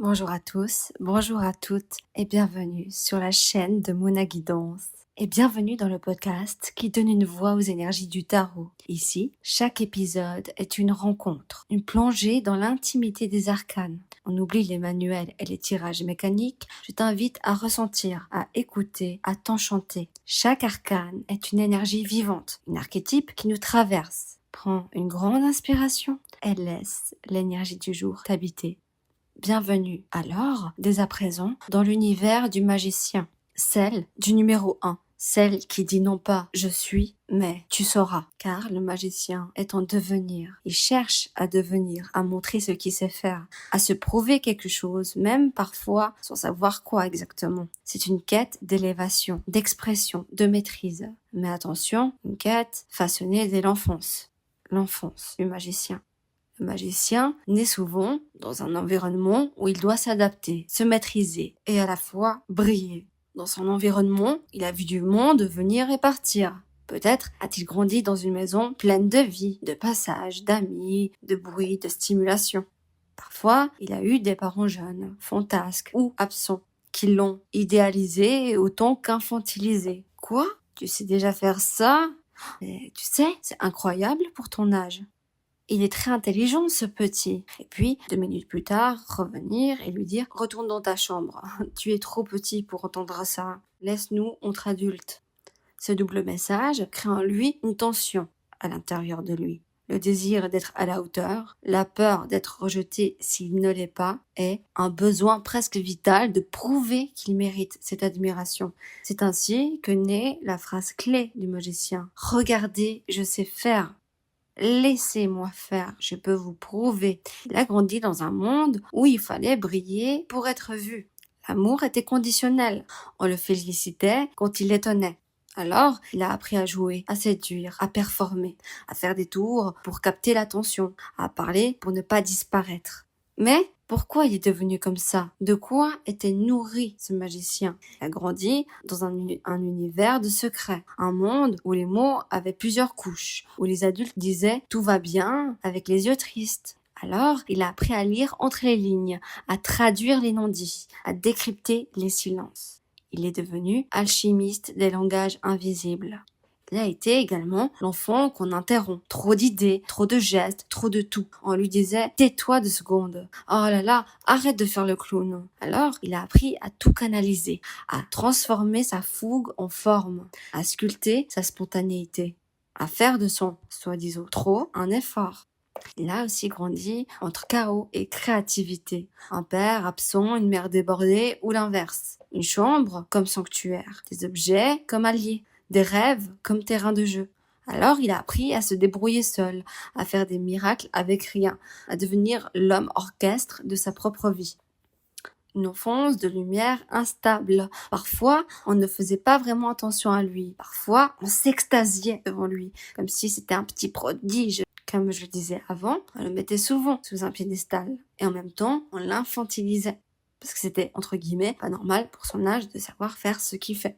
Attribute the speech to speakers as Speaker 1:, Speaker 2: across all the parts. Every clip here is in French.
Speaker 1: Bonjour à tous, bonjour à toutes et bienvenue sur la chaîne de Mona Guidance. Et bienvenue dans le podcast qui donne une voix aux énergies du tarot. Ici, chaque épisode est une rencontre, une plongée dans l'intimité des arcanes. On oublie les manuels et les tirages mécaniques. Je t'invite à ressentir, à écouter, à t'enchanter. Chaque arcane est une énergie vivante, un archétype qui nous traverse. Prends une grande inspiration et laisse l'énergie du jour t'habiter. Bienvenue alors, dès à présent, dans l'univers du magicien, celle du numéro 1, celle qui dit non pas « je suis », mais « tu sauras », car le magicien est en devenir, il cherche à devenir, à montrer ce qu'il sait faire, à se prouver quelque chose, même parfois sans savoir quoi exactement. C'est une quête d'élévation, d'expression, de maîtrise. Mais attention, une quête façonnée dès l'enfance du magicien. Le magicien naît souvent dans un environnement où il doit s'adapter, se maîtriser et à la fois briller. Dans son environnement, il a vu du monde venir et partir. Peut-être a-t-il grandi dans une maison pleine de vie, de passages, d'amis, de bruit, de stimulation. Parfois, il a eu des parents jeunes, fantasques ou absents, qui l'ont idéalisé autant qu'infantilisé. Quoi? Tu sais déjà faire ça? Mais tu sais, c'est incroyable pour ton âge. Il est très intelligent, ce petit. Et puis, 2 minutes plus tard, revenir et lui dire « Retourne dans ta chambre. Tu es trop petit pour entendre ça. Laisse-nous entre adultes. » Ce double message crée en lui une tension à l'intérieur de lui. Le désir d'être à la hauteur, la peur d'être rejeté s'il ne l'est pas, et un besoin presque vital de prouver qu'il mérite cette admiration. C'est ainsi que naît la phrase clé du magicien. « Regardez, je sais faire. Laissez-moi faire, je peux vous prouver. » Il a grandi dans un monde où il fallait briller pour être vu. L'amour était conditionnel. On le félicitait quand il l'étonnait. Alors, il a appris à jouer, à séduire, à performer, à faire des tours pour capter l'attention, à parler pour ne pas disparaître. Mais pourquoi il est devenu comme ça? De quoi était nourri ce magicien? Il a grandi dans un univers de secrets, un monde où les mots avaient plusieurs couches, où les adultes disaient « tout va bien » avec les yeux tristes. Alors, il a appris à lire entre les lignes, à traduire les non-dits, à décrypter les silences. Il est devenu alchimiste des langages invisibles. Il a été également l'enfant qu'on interrompt. Trop d'idées, trop de gestes, trop de tout. On lui disait « tais-toi 2 secondes. Oh là là, arrête de faire le clown. » Alors, il a appris à tout canaliser, à transformer sa fougue en forme, à sculpter sa spontanéité, à faire de son soi-disant trop un effort. Il a aussi grandi entre chaos et créativité. Un père absent, une mère débordée ou l'inverse. Une chambre comme sanctuaire, des objets comme alliés, des rêves comme terrain de jeu. Alors il a appris à se débrouiller seul, à faire des miracles avec rien, à devenir l'homme orchestre de sa propre vie. Une enfance de lumière instable. Parfois, on ne faisait pas vraiment attention à lui. Parfois, on s'extasiait devant lui, comme si c'était un petit prodige. Comme je le disais avant, on le mettait souvent sous un piédestal. Et en même temps, on l'infantilisait. Parce que c'était, entre guillemets, pas normal pour son âge de savoir faire ce qu'il fait.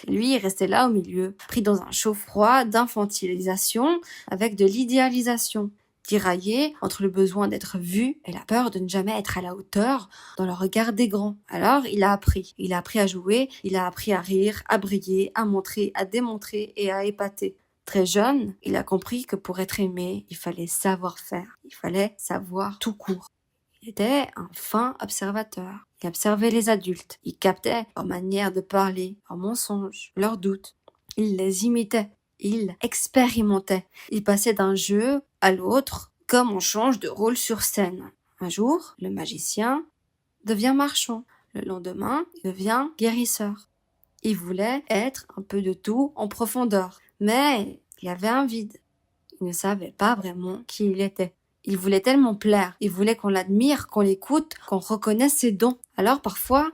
Speaker 1: Lui, il restait là au milieu, pris dans un chaud-froid d'infantilisation avec de l'idéalisation, tiraillé entre le besoin d'être vu et la peur de ne jamais être à la hauteur dans le regard des grands. Alors, il a appris. Il a appris à jouer, il a appris à rire, à briller, à montrer, à démontrer et à épater. Très jeune, il a compris que pour être aimé, il fallait savoir faire. Il fallait savoir tout court. Il était un fin observateur. Il observait les adultes. Il captait leur manière de parler, leurs mensonges, leurs doutes. Il les imitait. Il expérimentait. Il passait d'un jeu à l'autre comme on change de rôle sur scène. Un jour, le magicien devient marchand. Le lendemain, il devient guérisseur. Il voulait être un peu de tout en profondeur. Mais il y avait un vide. Il ne savait pas vraiment qui il était. Il voulait tellement plaire, il voulait qu'on l'admire, qu'on l'écoute, qu'on reconnaisse ses dons. Alors parfois,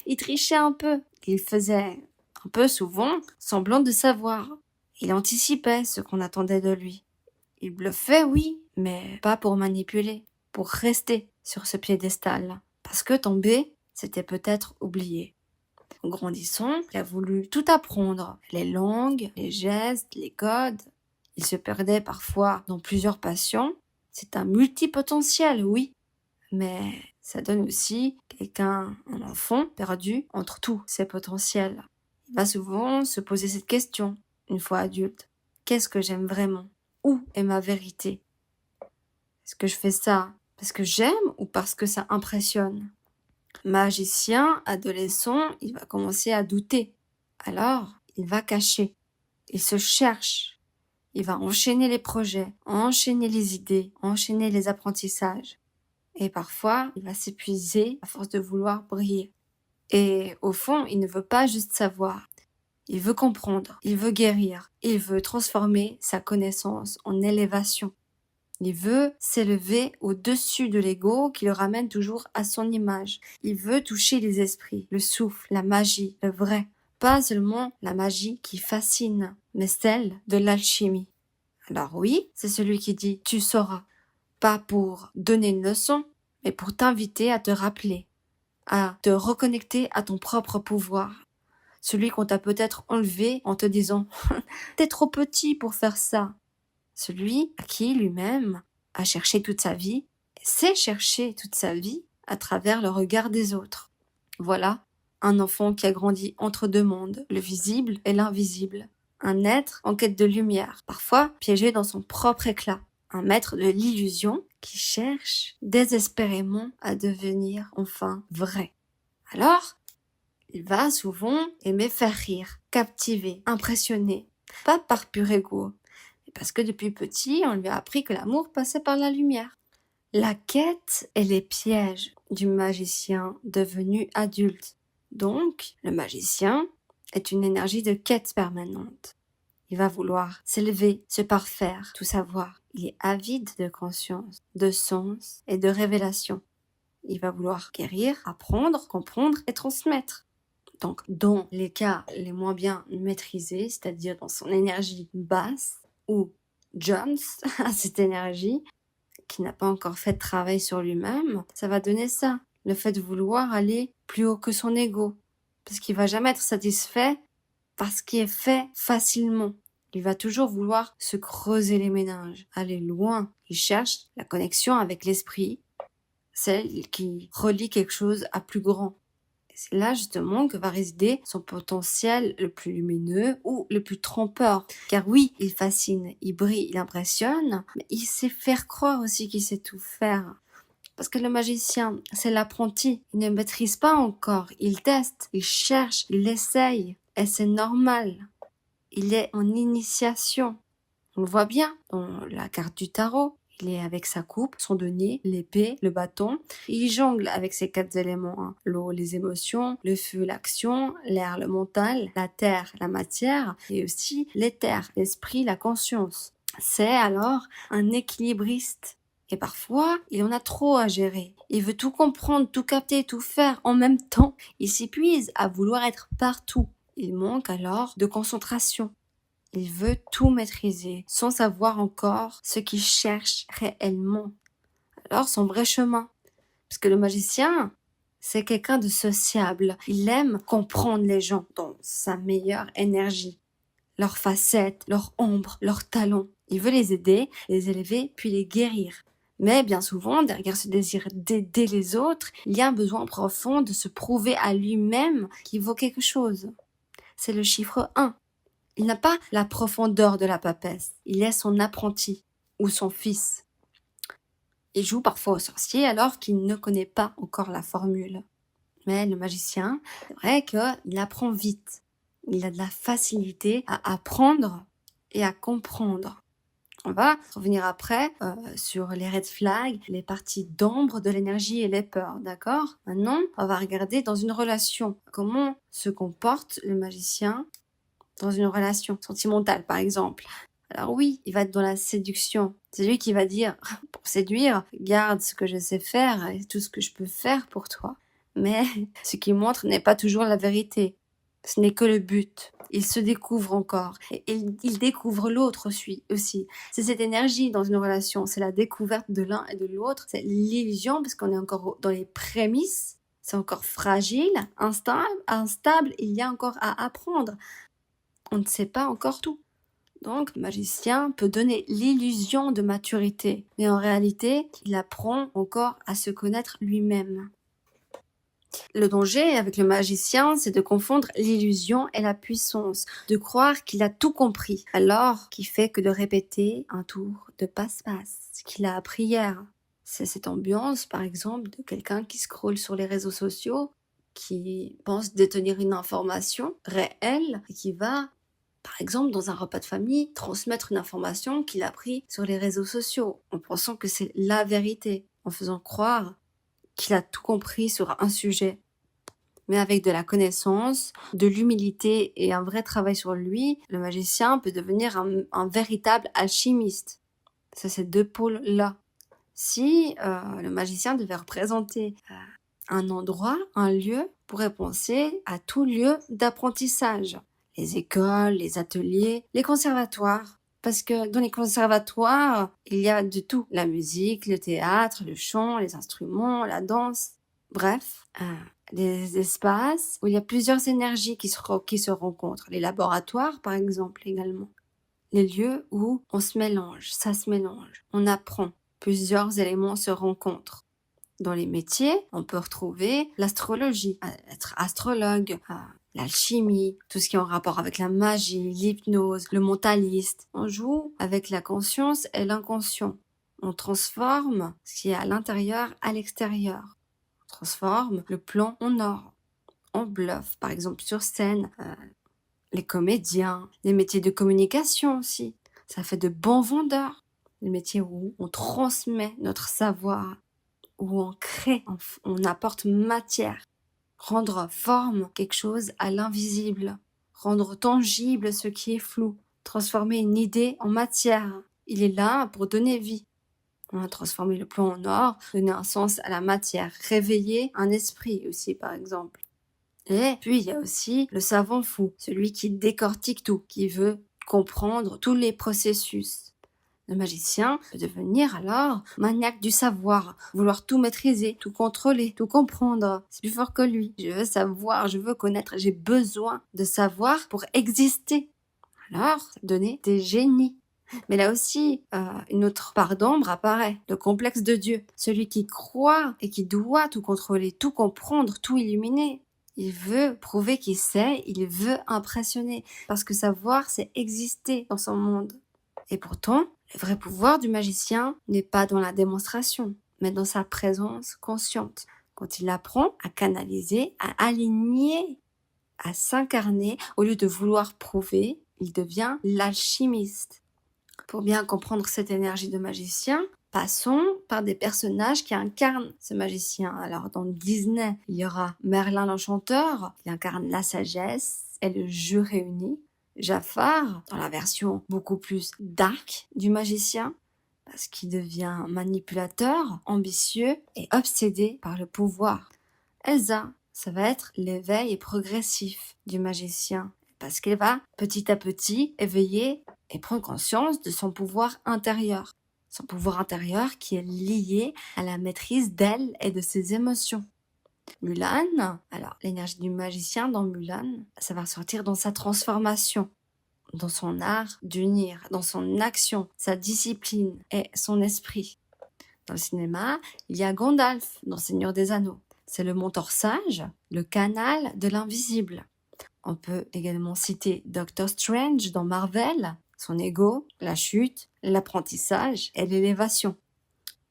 Speaker 1: il trichait un peu. Il faisait un peu souvent semblant de savoir. Il anticipait ce qu'on attendait de lui. Il bluffait, oui, mais pas pour manipuler, pour rester sur ce piédestal. Parce que tomber, c'était peut-être oublier. En grandissant, il a voulu tout apprendre, les langues, les gestes, les codes. Il se perdait parfois dans plusieurs passions. C'est un multipotentiel, oui. Mais ça donne aussi un enfant perdu entre tous ses potentiels. Il va souvent se poser cette question, une fois adulte. Qu'est-ce que j'aime vraiment? Où est ma vérité? Est-ce que je fais ça parce que j'aime ou parce que ça impressionne? Magicien, adolescent, il va commencer à douter. Alors, il va cacher. Il se cherche. Il va enchaîner les projets, enchaîner les idées, enchaîner les apprentissages. Et parfois, il va s'épuiser à force de vouloir briller. Et au fond, il ne veut pas juste savoir. Il veut comprendre, il veut guérir, il veut transformer sa connaissance en élévation. Il veut s'élever au-dessus de l'ego qui le ramène toujours à son image. Il veut toucher les esprits, le souffle, la magie, le vrai. Pas seulement la magie qui fascine, mais celle de l'alchimie. Alors oui, c'est celui qui dit « tu sauras ». Pas pour donner une leçon, mais pour t'inviter à te rappeler, à te reconnecter à ton propre pouvoir. Celui qu'on t'a peut-être enlevé en te disant « t'es trop petit pour faire ça ». Celui à qui lui-même a cherché toute sa vie, sait chercher toute sa vie à travers le regard des autres. Voilà un enfant qui a grandi entre deux mondes, le visible et l'invisible. Un être en quête de lumière, parfois piégé dans son propre éclat. Un maître de l'illusion qui cherche désespérément à devenir enfin vrai. Alors, il va souvent aimer faire rire, captiver, impressionner. Pas par pur ego, mais parce que depuis petit, on lui a appris que l'amour passait par la lumière. La quête et les pièges du magicien devenu adulte. Donc, le magicien est une énergie de quête permanente. Il va vouloir s'élever, se parfaire, tout savoir. Il est avide de conscience, de sens et de révélation. Il va vouloir guérir, apprendre, comprendre et transmettre. Donc, dans les cas les moins bien maîtrisés, c'est-à-dire dans son énergie basse, ou Jones à cette énergie, qui n'a pas encore fait de travail sur lui-même, ça va donner ça. Le fait de vouloir aller plus haut que son ego. Parce qu'il va jamais être satisfait par ce qui est fait facilement. Il va toujours vouloir se creuser les méninges, aller loin. Il cherche la connexion avec l'esprit, celle qui relie quelque chose à plus grand. C'est là justement que va résider son potentiel le plus lumineux ou le plus trompeur. Car oui, il fascine, il brille, il impressionne, mais il sait faire croire aussi qu'il sait tout faire. Parce que le magicien, c'est l'apprenti. Il ne maîtrise pas encore. Il teste, il cherche, il essaye. Et c'est normal. Il est en initiation. On le voit bien dans la carte du tarot. Il est avec sa coupe, son denier, l'épée, le bâton. Il jongle avec ces 4 éléments. L'eau, les émotions, le feu, l'action, l'air, le mental, la terre, la matière, et aussi l'éther, l'esprit, la conscience. C'est alors un équilibriste. Et parfois, il en a trop à gérer. Il veut tout comprendre, tout capter, tout faire en même temps. Il s'épuise à vouloir être partout. Il manque alors de concentration. Il veut tout maîtriser, sans savoir encore ce qu'il cherche réellement. Alors son vrai chemin. Parce que le magicien, c'est quelqu'un de sociable. Il aime comprendre les gens dans sa meilleure énergie. Leurs facettes, leurs ombres, leurs talents. Il veut les aider, les élever, puis les guérir. Mais bien souvent, derrière ce désir d'aider les autres, il y a un besoin profond de se prouver à lui-même qu'il vaut quelque chose. C'est le chiffre 1. Il n'a pas la profondeur de la papesse. Il est son apprenti ou son fils. Il joue parfois au sorcier alors qu'il ne connaît pas encore la formule. Mais le magicien, c'est vrai qu'il apprend vite. Il a de la facilité à apprendre et à comprendre. On va revenir après sur les red flags, les parties d'ombre de l'énergie et les peurs, d'accord? Maintenant, on va regarder dans une relation. Comment se comporte le magicien dans une relation sentimentale, par exemple. Alors oui, il va être dans la séduction. C'est lui qui va dire, pour séduire, regarde ce que je sais faire et tout ce que je peux faire pour toi. Mais ce qu'il montre n'est pas toujours la vérité. Ce n'est que le but. Il se découvre encore. Et il découvre l'autre aussi. C'est cette énergie dans une relation. C'est la découverte de l'un et de l'autre. C'est l'illusion parce qu'on est encore dans les prémices. C'est encore fragile, instable. Il y a encore à apprendre. On ne sait pas encore tout. Donc, le magicien peut donner l'illusion de maturité, mais en réalité, il apprend encore à se connaître lui-même. Le danger avec le magicien, c'est de confondre l'illusion et la puissance, de croire qu'il a tout compris, alors qu'il fait que de répéter un tour de passe-passe qu'il a appris hier. C'est cette ambiance, par exemple, de quelqu'un qui scrolle sur les réseaux sociaux, qui pense détenir une information réelle et qui va, par exemple, dans un repas de famille, transmettre une information qu'il a appris sur les réseaux sociaux, en pensant que c'est la vérité, en faisant croire qu'il a tout compris sur un sujet. Mais avec de la connaissance, de l'humilité et un vrai travail sur lui, le magicien peut devenir un véritable alchimiste. C'est ces deux pôles-là. Si le magicien devait représenter un endroit, un lieu, pourrait penser à tout lieu d'apprentissage. Les écoles, les ateliers, les conservatoires. Parce que dans les conservatoires, il y a de tout. La musique, le théâtre, le chant, les instruments, la danse. Bref, des espaces où il y a plusieurs énergies qui se rencontrent. Les laboratoires, par exemple, également. Les lieux où on se mélange, ça se mélange. On apprend. Plusieurs éléments se rencontrent. Dans les métiers, on peut retrouver l'astrologie, être astrologue, l'alchimie, tout ce qui est en rapport avec la magie, l'hypnose, le mentaliste. On joue avec la conscience et l'inconscient. On transforme ce qui est à l'intérieur à l'extérieur. On transforme le plan en or. On bluffe, par exemple sur scène, les comédiens, les métiers de communication aussi. Ça fait de bons vendeurs. Les métiers où on transmet notre savoir, où on crée, on apporte matière, rendre forme quelque chose à l'invisible, rendre tangible ce qui est flou, transformer une idée en matière. Il est là pour donner vie. On va transformer le plan en or, donner un sens à la matière, réveiller un esprit aussi par exemple. Et puis il y a aussi le savant fou, celui qui décortique tout, qui veut comprendre tous les processus. Le magicien peut devenir alors maniaque du savoir, vouloir tout maîtriser, tout contrôler, tout comprendre. C'est plus fort que lui. Je veux savoir, je veux connaître, j'ai besoin de savoir pour exister. Alors, donner des génies. Mais là aussi, une autre part d'ombre apparaît, le complexe de Dieu. Celui qui croit et qui doit tout contrôler, tout comprendre, tout illuminer. Il veut prouver qu'il sait, il veut impressionner. Parce que savoir, c'est exister dans son monde. Et pourtant, le vrai pouvoir du magicien n'est pas dans la démonstration, mais dans sa présence consciente. Quand il apprend à canaliser, à aligner, à s'incarner, au lieu de vouloir prouver, il devient l'alchimiste. Pour bien comprendre cette énergie de magicien, passons par des personnages qui incarnent ce magicien. Alors dans Disney, il y aura Merlin l'Enchanteur, qui incarne la sagesse et le jeu réuni. Jafar, dans la version beaucoup plus dark du magicien, parce qu'il devient manipulateur, ambitieux et obsédé par le pouvoir. Elsa, ça va être l'éveil progressif du magicien, parce qu'elle va petit à petit éveiller et prendre conscience de son pouvoir intérieur. Son pouvoir intérieur qui est lié à la maîtrise d'elle et de ses émotions. Mulan, alors l'énergie du magicien dans Mulan, ça va ressortir dans sa transformation, dans son art d'unir, dans son action, sa discipline et son esprit. Dans le cinéma, il y a Gandalf dans Seigneur des Anneaux. C'est le mentor sage, le canal de l'invisible. On peut également citer Doctor Strange dans Marvel, son ego, la chute, l'apprentissage et l'élévation.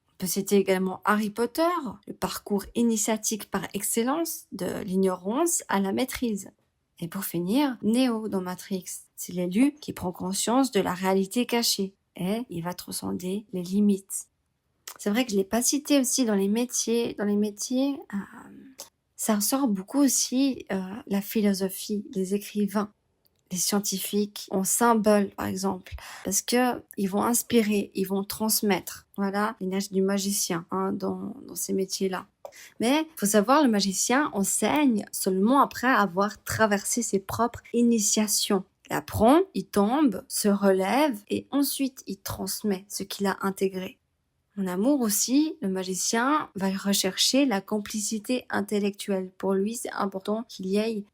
Speaker 1: On peut citer également Harry Potter, le parcours initiatique par excellence de l'ignorance à la maîtrise. Et pour finir, Neo dans Matrix, c'est l'élu qui prend conscience de la réalité cachée et il va transcender les limites. C'est vrai que je l'ai pas cité aussi dans les métiers. Ça ressort beaucoup aussi la philosophie, les écrivains, les scientifiques en symbole par exemple, parce que ils vont inspirer, ils vont transmettre. Voilà l'énergie du magicien dans ces métiers-là. Mais il faut savoir, le magicien enseigne seulement après avoir traversé ses propres initiations. Il apprend, il tombe, se relève et ensuite il transmet ce qu'il a intégré. En amour aussi, le magicien va rechercher la complicité intellectuelle. Pour lui, c'est important qu'il y ait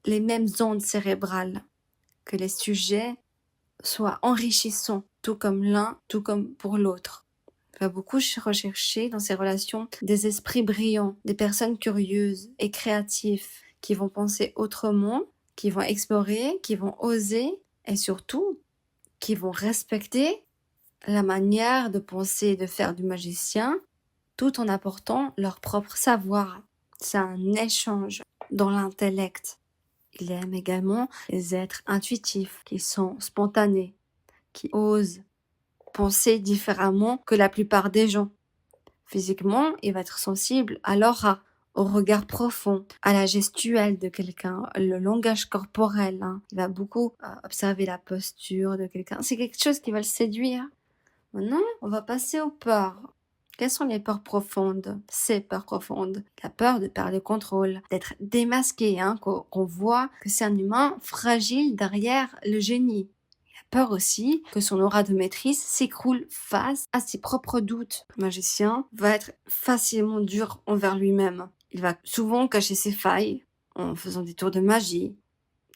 Speaker 1: les mêmes ondes cérébrales, que les sujets soit enrichissant, tout comme l'un, tout comme pour l'autre. Il va beaucoup rechercher dans ces relations des esprits brillants, des personnes curieuses et créatives qui vont penser autrement, qui vont explorer, qui vont oser et surtout qui vont respecter la manière de penser et de faire du magicien tout en apportant leur propre savoir. C'est un échange dans l'intellect. Il aime également les êtres intuitifs, qui sont spontanés, qui osent penser différemment que la plupart des gens. Physiquement, il va être sensible à l'aura, au regard profond, à la gestuelle de quelqu'un, le langage corporel. Il va beaucoup observer la posture de quelqu'un. C'est quelque chose qui va le séduire. Maintenant, on va passer aux peurs. Quelles sont les peurs profondes? Ces peurs profondes. La peur de perdre le contrôle, d'être démasqué, qu'on voit que c'est un humain fragile derrière le génie. Peur aussi que son aura de maîtrise s'écroule face à ses propres doutes. Le magicien va être facilement dur envers lui-même. Il va souvent cacher ses failles en faisant des tours de magie,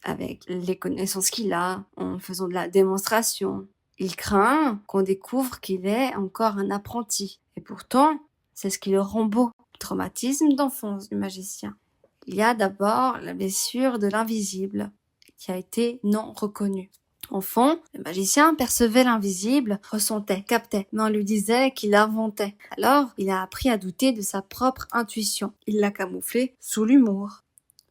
Speaker 1: avec les connaissances qu'il a, en faisant de la démonstration. Il craint qu'on découvre qu'il est encore un apprenti. Et pourtant, c'est ce qui le rend beau. Le traumatisme d'enfance du magicien. Il y a d'abord la blessure de l'invisible, qui a été non reconnue. Enfant, le magicien percevait l'invisible, ressentait, captait, mais on lui disait qu'il inventait. Alors, il a appris à douter de sa propre intuition. Il l'a camouflé sous l'humour,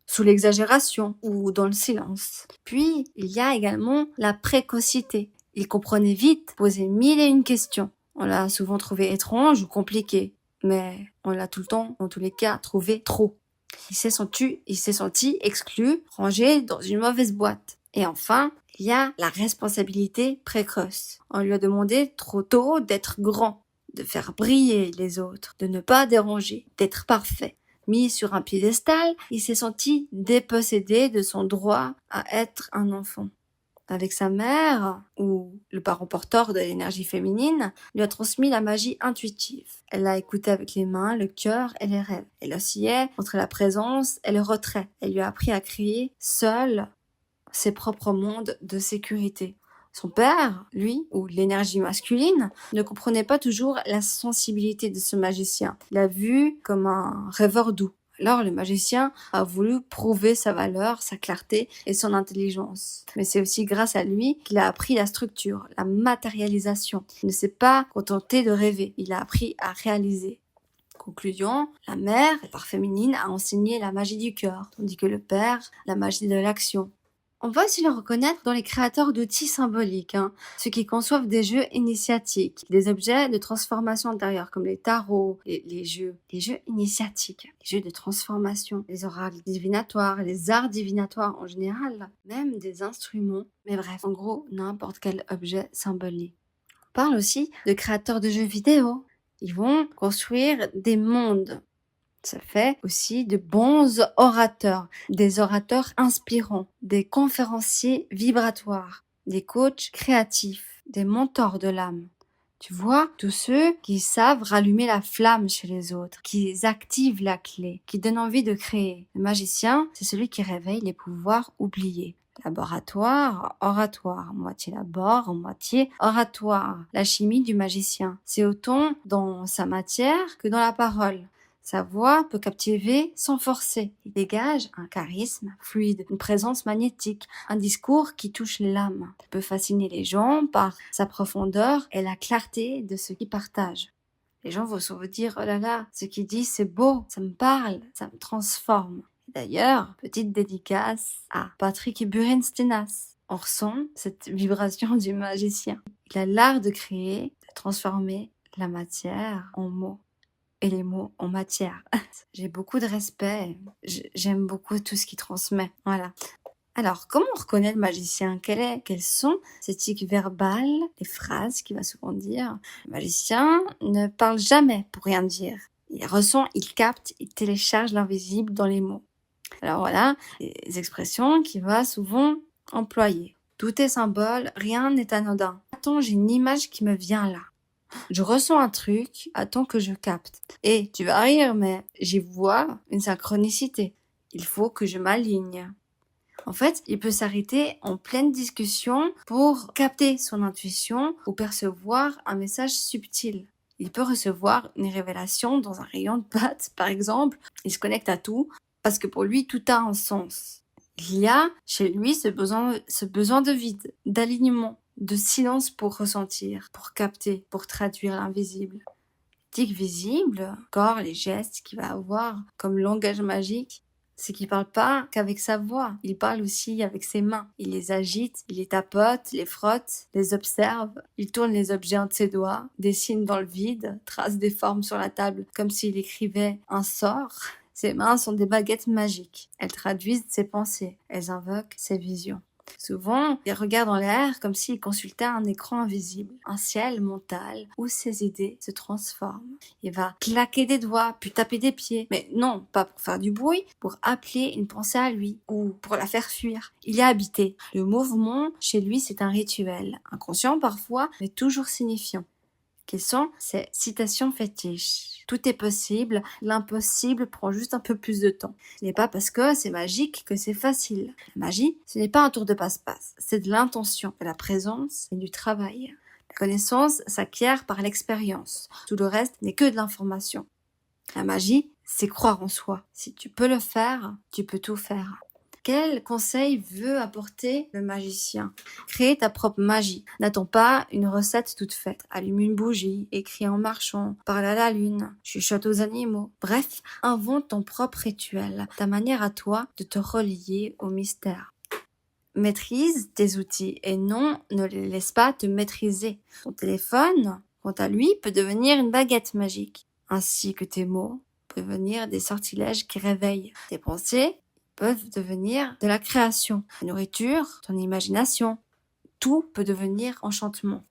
Speaker 1: sous l'exagération ou dans le silence. Puis, il y a également la précocité. Il comprenait vite, posait mille et une questions. On l'a souvent trouvé étrange ou compliqué, mais on l'a tout le temps, en tous les cas, trouvé trop. Il s'est senti exclu, rangé dans une mauvaise boîte. Et enfin, il y a la responsabilité précoce. On lui a demandé trop tôt d'être grand, de faire briller les autres, de ne pas déranger, d'être parfait. Mis sur un piédestal, il s'est senti dépossédé de son droit à être un enfant. Avec sa mère, ou le parent porteur de l'énergie féminine, lui a transmis la magie intuitive. Elle l'a écouté avec les mains, le cœur et les rêves. Elle oscillait entre la présence et le retrait. Elle lui a appris à créer seule ses propres mondes de sécurité. Son père, lui, ou l'énergie masculine, ne comprenait pas toujours la sensibilité de ce magicien. Il l'a vu comme un rêveur doux. Alors le magicien a voulu prouver sa valeur, sa clarté et son intelligence. Mais c'est aussi grâce à lui qu'il a appris la structure, la matérialisation. Il ne s'est pas contenté de rêver, il a appris à réaliser. Conclusion, la mère, la part féminine, a enseigné la magie du cœur, tandis que le père, la magie de l'action. On va aussi le reconnaître dans les créateurs d'outils symboliques, ceux qui conçoivent des jeux initiatiques, des objets de transformation intérieure comme les tarots, les jeux initiatiques, les jeux de transformation, les oracles divinatoires, les arts divinatoires en général, même des instruments, mais bref, en gros, n'importe quel objet symbolique. On parle aussi de créateurs de jeux vidéo. Ils vont construire des mondes. Ça fait aussi de bons orateurs, des orateurs inspirants, des conférenciers vibratoires, des coachs créatifs, des mentors de l'âme. Tu vois, tous ceux qui savent rallumer la flamme chez les autres, qui activent la clé, qui donnent envie de créer. Le magicien, c'est celui qui réveille les pouvoirs oubliés. Laboratoire, oratoire, moitié labor, moitié oratoire. La chimie du magicien, c'est autant dans sa matière que dans la parole. Sa voix peut captiver sans forcer. Il dégage un charisme fluide, une présence magnétique, un discours qui touche l'âme. Il peut fasciner les gens par sa profondeur et la clarté de ce qu'il partage. Les gens vont se dire, oh là là, ce qu'il dit c'est beau, ça me parle, ça me transforme. D'ailleurs, petite dédicace à Patrick Burenstenas. On ressent cette vibration du magicien. Il a l'art de créer, de transformer la matière en mots et les mots en matière. J'ai beaucoup de respect. J'aime beaucoup tout ce qu'il transmet. Voilà. Alors, comment on reconnaît le magicien? Quels sont ces tics verbales, les phrases qu'il va souvent dire? Le magicien ne parle jamais pour rien dire. Il ressent, il capte, il télécharge l'invisible dans les mots. Alors voilà, les expressions qu'il va souvent employer. Tout est symbole, rien n'est anodin. Attends, j'ai une image qui me vient là. Je ressens un truc, attends que je capte. Et tu vas rire, mais j'y vois une synchronicité. Il faut que je m'aligne. En fait, il peut s'arrêter en pleine discussion pour capter son intuition ou percevoir un message subtil. Il peut recevoir une révélation dans un rayon de pâte, par exemple. Il se connecte à tout parce que pour lui, tout a un sens. Il y a chez lui ce besoin de vide, d'alignement, de silence pour ressentir, pour capter, pour traduire l'invisible. Tic visible, corps, les gestes qu'il va avoir comme langage magique, c'est qu'il parle pas qu'avec sa voix, il parle aussi avec ses mains. Il les agite, il les tapote, les frotte, les observe, il tourne les objets entre ses doigts, dessine dans le vide, trace des formes sur la table comme s'il écrivait un sort. Ses mains sont des baguettes magiques. Elles traduisent ses pensées, elles invoquent ses visions. Souvent, il regarde en l'air comme s'il consultait un écran invisible, un ciel mental où ses idées se transforment. Il va claquer des doigts, puis taper des pieds. Mais non, pas pour faire du bruit, pour appeler une pensée à lui ou pour la faire fuir. Il est habité. Le mouvement, chez lui, c'est un rituel, inconscient parfois, mais toujours signifiant. Quelles sont ces citations fétiches? Tout est possible, l'impossible prend juste un peu plus de temps. Ce n'est pas parce que c'est magique que c'est facile. La magie, ce n'est pas un tour de passe-passe, c'est de l'intention, de la présence et du travail. La connaissance s'acquiert par l'expérience. Tout le reste n'est que de l'information. La magie, c'est croire en soi. Si tu peux le faire, tu peux tout faire. Quel conseil veut apporter le magicien? Crée ta propre magie. N'attends pas une recette toute faite. Allume une bougie, écris en marchant, parle à la lune, chuchote aux animaux. Bref, invente ton propre rituel, ta manière à toi de te relier au mystère. Maîtrise tes outils et non, ne les laisse pas te maîtriser. Ton téléphone, quant à lui, peut devenir une baguette magique, ainsi que tes mots peuvent devenir des sortilèges qui réveillent. Tes pensées peuvent devenir de la création. La nourriture, ton imagination, tout peut devenir enchantement.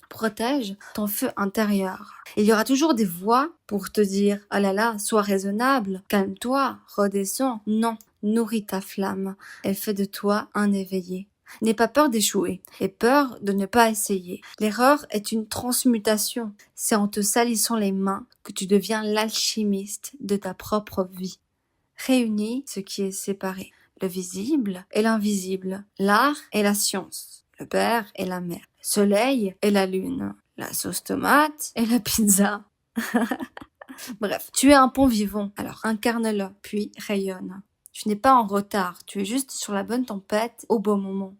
Speaker 1: Protège ton feu intérieur. Il y aura toujours des voix pour te dire « Oh là là, sois raisonnable, calme-toi, redescends ». Non, nourris ta flamme et fais de toi un éveillé. N'aie pas peur d'échouer et peur de ne pas essayer. L'erreur est une transmutation. C'est en te salissant les mains que tu deviens l'alchimiste de ta propre vie. Réunis ce qui est séparé, le visible et l'invisible, l'art et la science, le père et la mère, le soleil et la lune, la sauce tomate et la pizza. Bref, tu es un pont vivant, alors incarne-le, puis rayonne. Tu n'es pas en retard, tu es juste sur la bonne tempête au bon moment.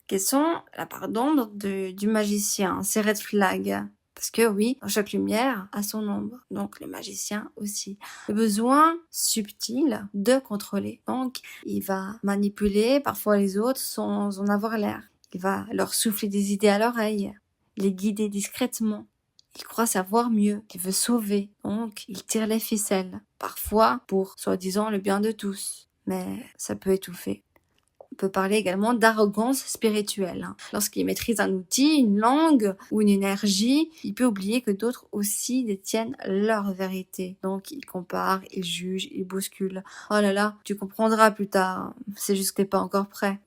Speaker 1: Quelles sont la part d'ombre du magicien, ses red flags? Parce que oui, dans chaque lumière a son ombre, donc le magicien aussi. Le besoin subtil de contrôler. Donc, il va manipuler parfois les autres sans en avoir l'air. Il va leur souffler des idées à l'oreille, les guider discrètement. Il croit savoir mieux, il veut sauver, donc il tire les ficelles. Parfois pour, soi-disant, le bien de tous. Mais ça peut étouffer. On peut parler également d'arrogance spirituelle. Lorsqu'il maîtrise un outil, une langue ou une énergie, il peut oublier que d'autres aussi détiennent leur vérité. Donc il compare, il juge, il bouscule. Oh là là, tu comprendras plus tard, c'est juste que t'es pas encore prêt.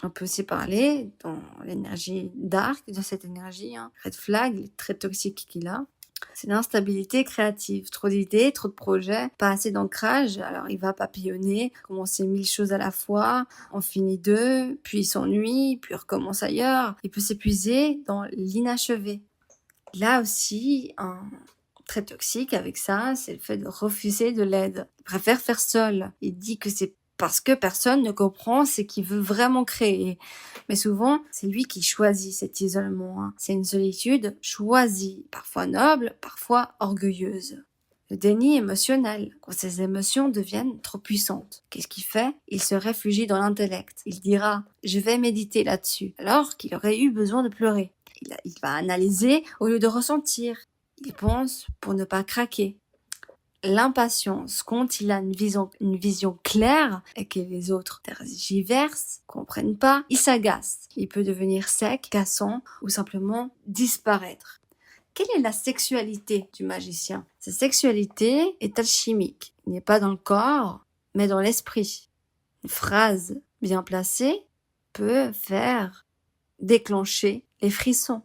Speaker 1: On peut aussi parler dans l'énergie dark, dans cette énergie, red flag, les traits toxiques qu'il a. C'est l'instabilité créative, trop d'idées, trop de projets, pas assez d'ancrage, alors il va papillonner, commencer 1000 choses à la fois, en finit 2, puis il s'ennuie, puis il recommence ailleurs, il peut s'épuiser dans l'inachevé. Là aussi, un trait toxique avec ça, c'est le fait de refuser de l'aide. Il préfère faire seul, il dit que c'est parce que personne ne comprend ce qu'il veut vraiment créer. Mais souvent, c'est lui qui choisit cet isolement. C'est une solitude choisie, parfois noble, parfois orgueilleuse. Le déni émotionnel, quand ses émotions deviennent trop puissantes. Qu'est-ce qu'il fait? Il se réfugie dans l'intellect. Il dira « je vais méditer là-dessus », alors qu'il aurait eu besoin de pleurer. Il va analyser au lieu de ressentir. Il pense pour ne pas craquer. L'impatience, quand il a une vision claire et que les autres tergiversent, comprennent pas, il s'agace. Il peut devenir sec, cassant ou simplement disparaître. Quelle est la sexualité du magicien? Sa sexualité est alchimique. Il n'est pas dans le corps, mais dans l'esprit. Une phrase bien placée peut faire déclencher les frissons.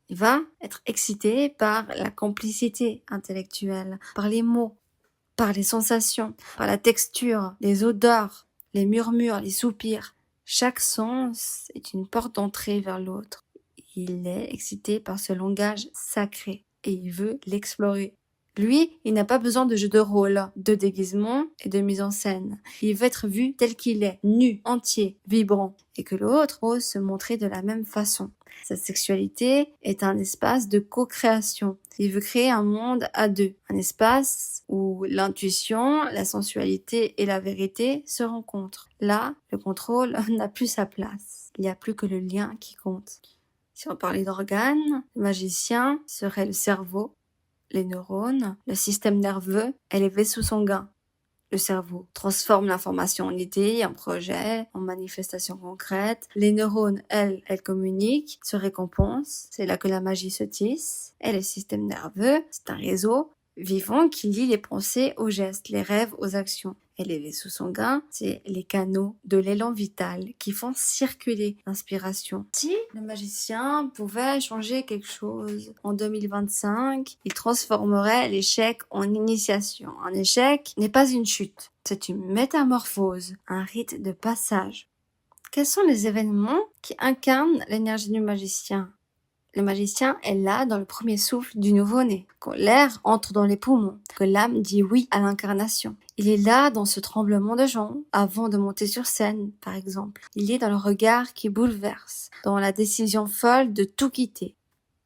Speaker 1: Il va être excité par la complicité intellectuelle, par les mots, par les sensations, par la texture, les odeurs. les murmures, les soupirs. Chaque sens est une porte d'entrée vers l'autre. Il est excité par ce langage sacré et il veut l'explorer. Lui, il n'a pas besoin de jeu de rôle, de déguisement et de mise en scène. Il veut être vu tel qu'il est, nu, entier, vibrant, et que l'autre ose se montrer de la même façon. Sa sexualité est un espace de co-création. Il veut créer un monde à deux, un espace où l'intuition, la sensualité et la vérité se rencontrent. Là, le contrôle n'a plus sa place. Il n'y a plus que le lien qui compte. Si on parlait d'organes, le magicien serait le cerveau, les neurones, le système nerveux et les vaisseaux sanguins. Le cerveau transforme l'information en idées, en projets, en manifestations concrètes. Les neurones, elles communiquent, se récompensent. C'est là que la magie se tisse. Et le système nerveux, c'est un réseau vivant qui lie les pensées aux gestes, les rêves aux actions. Et les vaisseaux sanguins, c'est les canaux de l'élan vital qui font circuler l'inspiration. Si le magicien pouvait changer quelque chose en 2025, il transformerait l'échec en initiation. Un échec n'est pas une chute, c'est une métamorphose, un rite de passage. Quels sont les événements qui incarnent l'énergie du magicien ? Le magicien est là dans le premier souffle du nouveau-né, quand l'air entre dans les poumons, que l'âme dit oui à l'incarnation. Il est là dans ce tremblement de jambes, avant de monter sur scène, par exemple. Il est dans le regard qui bouleverse, dans la décision folle de tout quitter.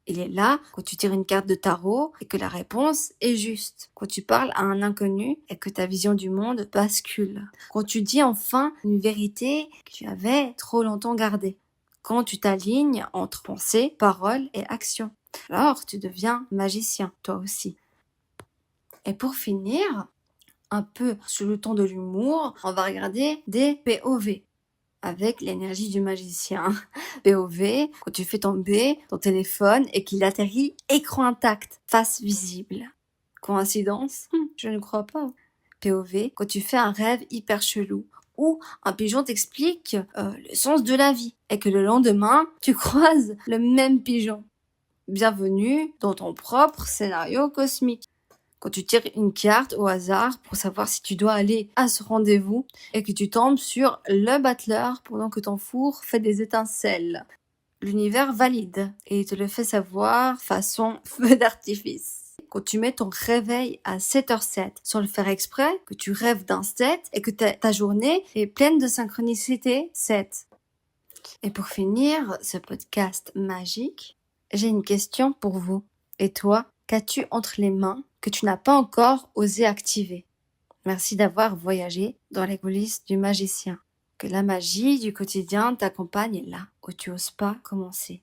Speaker 1: Il est là quand tu tires une carte de tarot et que la réponse est juste. Quand tu parles à un inconnu et que ta vision du monde bascule. Quand tu dis enfin une vérité que tu avais trop longtemps gardée. Quand tu t'alignes entre pensée, parole et action. Alors tu deviens magicien, toi aussi. Et pour finir, un peu sous le ton de l'humour, on va regarder des POV avec l'énergie du magicien. POV, quand tu fais tomber ton téléphone et qu'il atterrit écran intact, face visible. Coïncidence ? Je ne crois pas. POV, quand tu fais un rêve hyper chelou, où un pigeon t'explique le sens de la vie, et que le lendemain, tu croises le même pigeon. Bienvenue dans ton propre scénario cosmique. Quand tu tires une carte au hasard pour savoir si tu dois aller à ce rendez-vous et que tu tombes sur le battleur pendant que ton four fait des étincelles. L'univers valide et il te le fait savoir façon feu d'artifice. Quand tu mets ton réveil à 7h07 sans le faire exprès, que tu rêves d'un 7 et que ta journée est pleine de synchronicité 7. Et pour finir ce podcast magique, j'ai une question pour vous. Et toi, qu'as-tu entre les mains que tu n'as pas encore osé activer? Merci d'avoir voyagé dans les coulisses du magicien. Que la magie du quotidien t'accompagne là où tu oses pas commencer.